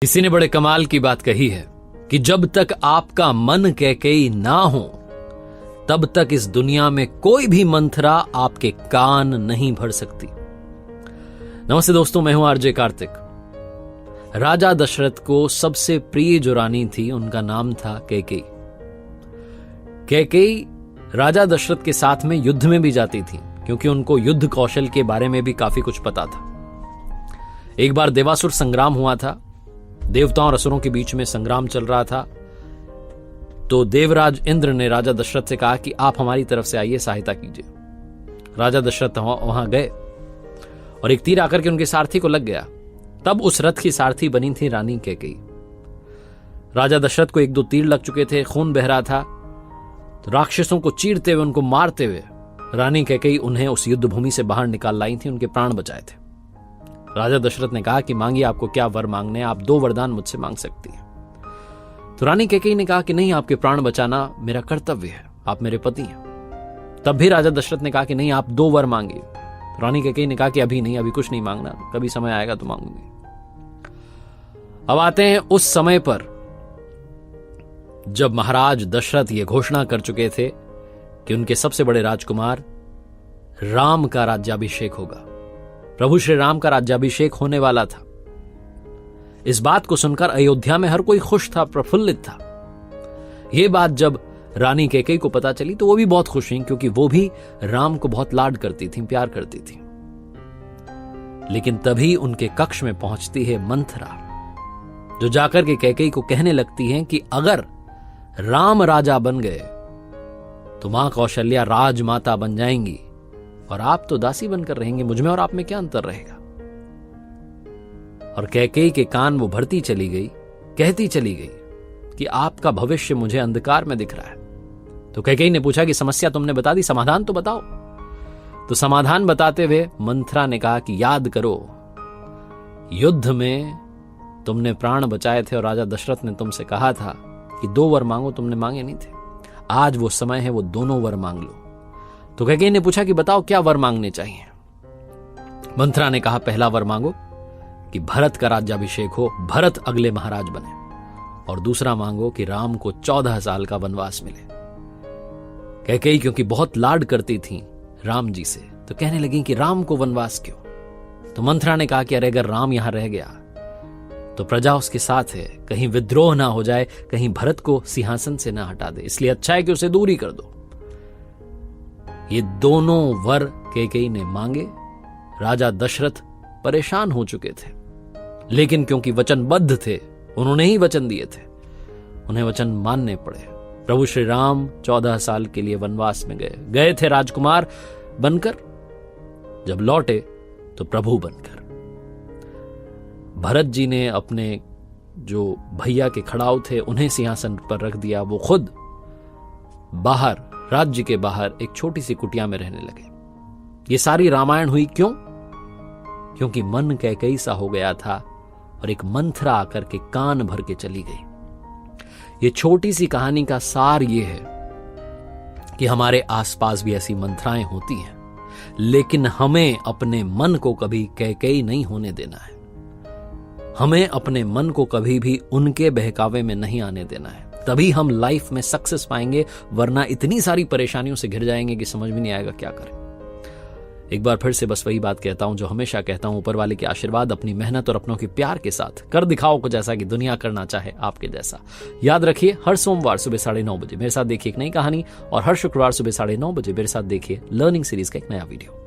किसी ने बड़े कमाल की बात कही है कि जब तक आपका मन कैकेयी ना हो तब तक इस दुनिया में कोई भी मंथरा आपके कान नहीं भर सकती। नमस्ते दोस्तों, मैं हूं आरजे कार्तिक। राजा दशरथ को सबसे प्रिय जो रानी थी उनका नाम था कैकेयी। कैकेयी राजा दशरथ के साथ में युद्ध में भी जाती थी क्योंकि उनको युद्ध कौशल के बारे में भी काफी कुछ पता था। एक बार देवासुर संग्राम हुआ था, देवताओं और असुरों के बीच में संग्राम चल रहा था। तो देवराज इंद्र ने राजा दशरथ से कहा कि आप हमारी तरफ से आइए, सहायता कीजिए। राजा दशरथ वहां गए और एक तीर आकर के उनके सारथी को लग गया। तब उस रथ की सारथी बनी थी रानी कैकेयी। राजा दशरथ को एक दो तीर लग चुके थे, खून बह रहा था। तो राक्षसों को चीरते हुए, उनको मारते हुए रानी कैकेयी उन्हें उस युद्ध भूमि से बाहर निकाल लाई थी, उनके प्राण बचाए थे। राजा दशरथ ने कहा कि मांगिए, आपको क्या वर मांगने हैं, आप 2 वरदान मुझसे मांग सकती हैं। तो रानी कैकेयी ने कहा कि नहीं, आपके प्राण बचाना मेरा कर्तव्य है, आप मेरे पति हैं। तब भी राजा दशरथ ने कहा कि नहीं, आप 2 वर मांगिए। तो रानी कैकेयी ने कहा कि अभी नहीं, अभी कुछ नहीं मांगना, कभी समय आएगा तो मांगूंगी। अब आते हैं उस समय पर जब महाराज दशरथ ये घोषणा कर चुके थे कि उनके सबसे बड़े राजकुमार राम का राज्याभिषेक होगा। प्रभु श्री राम का राज्याभिषेक होने वाला था। इस बात को सुनकर अयोध्या में हर कोई खुश था, प्रफुल्लित था। यह बात जब रानी कैकेयी को पता चली तो वो भी बहुत खुश हुई, क्योंकि वो भी राम को बहुत लाड करती थी, प्यार करती थी। लेकिन तभी उनके कक्ष में पहुंचती है मंथरा, जो जाकर के कैकेयी को कहने लगती है कि अगर राम राजा बन गए तो मां कौशल्या राजमाता बन जाएंगी और आप तो दासी बनकर रहेंगे। मुझमें और आप में क्या अंतर रहेगा। और कैकेयी के कान वो भरती चली गई, कहती चली गई कि आपका भविष्य मुझे अंधकार में दिख रहा है। तो कैकेयी ने पूछा कि समस्या तुमने बता दी, समाधान तो बताओ। तो समाधान बताते हुए मंथरा ने कहा कि याद करो, युद्ध में तुमने प्राण बचाए थे और राजा दशरथ ने तुमसे कहा था कि 2 वर मांगो, तुमने मांगे नहीं थे। आज वो समय है, वो दोनों वर मांग लो। तो कैकेयी ने पूछा कि बताओ क्या वर मांगने चाहिए। मंथरा ने कहा, पहला वर मांगो कि भरत का राज्याभिषेक हो, भरत अगले महाराज बने। और दूसरा मांगो कि राम को 14 साल का वनवास मिले। कैकेयी क्योंकि बहुत लाड करती थी राम जी से, तो कहने लगी कि राम को वनवास क्यों। तो मंथरा ने कहा कि अरे अगर राम यहां रह गया तो प्रजा उसके साथ है, कहीं विद्रोह ना हो जाए, कहीं भरत को सिंहासन से ना हटा दे, इसलिए अच्छा है कि उसे दूर ही कर दो। ये दोनों वर कैकेयी ने मांगे। राजा दशरथ परेशान हो चुके थे, लेकिन क्योंकि वचनबद्ध थे, उन्होंने ही वचन दिए थे, उन्हें वचन मानने पड़े। प्रभु श्री राम 14 साल के लिए वनवास में गए थे राजकुमार बनकर, जब लौटे तो प्रभु बनकर। भरत जी ने अपने जो भैया के खड़ाऊ थे उन्हें सिंहासन पर रख दिया, वो खुद बाहर, राज्य के बाहर एक छोटी सी कुटिया में रहने लगे। ये सारी रामायण हुई क्यों? क्योंकि मन कैकेयी सा हो गया था और एक मंथरा आकर के कान भर के चली गई। ये छोटी सी कहानी का सार ये है कि हमारे आसपास भी ऐसी मंथराएं होती हैं, लेकिन हमें अपने मन को कभी कैकेयी नहीं होने देना है। हमें अपने मन को कभी भी उनके बहकावे में नहीं आने देना है, तभी हम लाइफ में सक्सेस पाएंगे, वरना इतनी सारी परेशानियों से घिर जाएंगे कि समझ में नहीं आएगा क्या करें। एक बार फिर से बस वही बात कहता हूं जो हमेशा कहता हूं, ऊपर वाले के आशीर्वाद, अपनी मेहनत और अपनों के प्यार के साथ कर दिखाओ कुछ ऐसा कि दुनिया करना चाहे आपके जैसा। याद रखिए, हर सोमवार सुबह 9:30 बजे मेरे साथ देखिए एक नई कहानी, और हर शुक्रवार सुबह 9:30 बजे मेरे साथ देखिए लर्निंग सीरीज का एक नया वीडियो।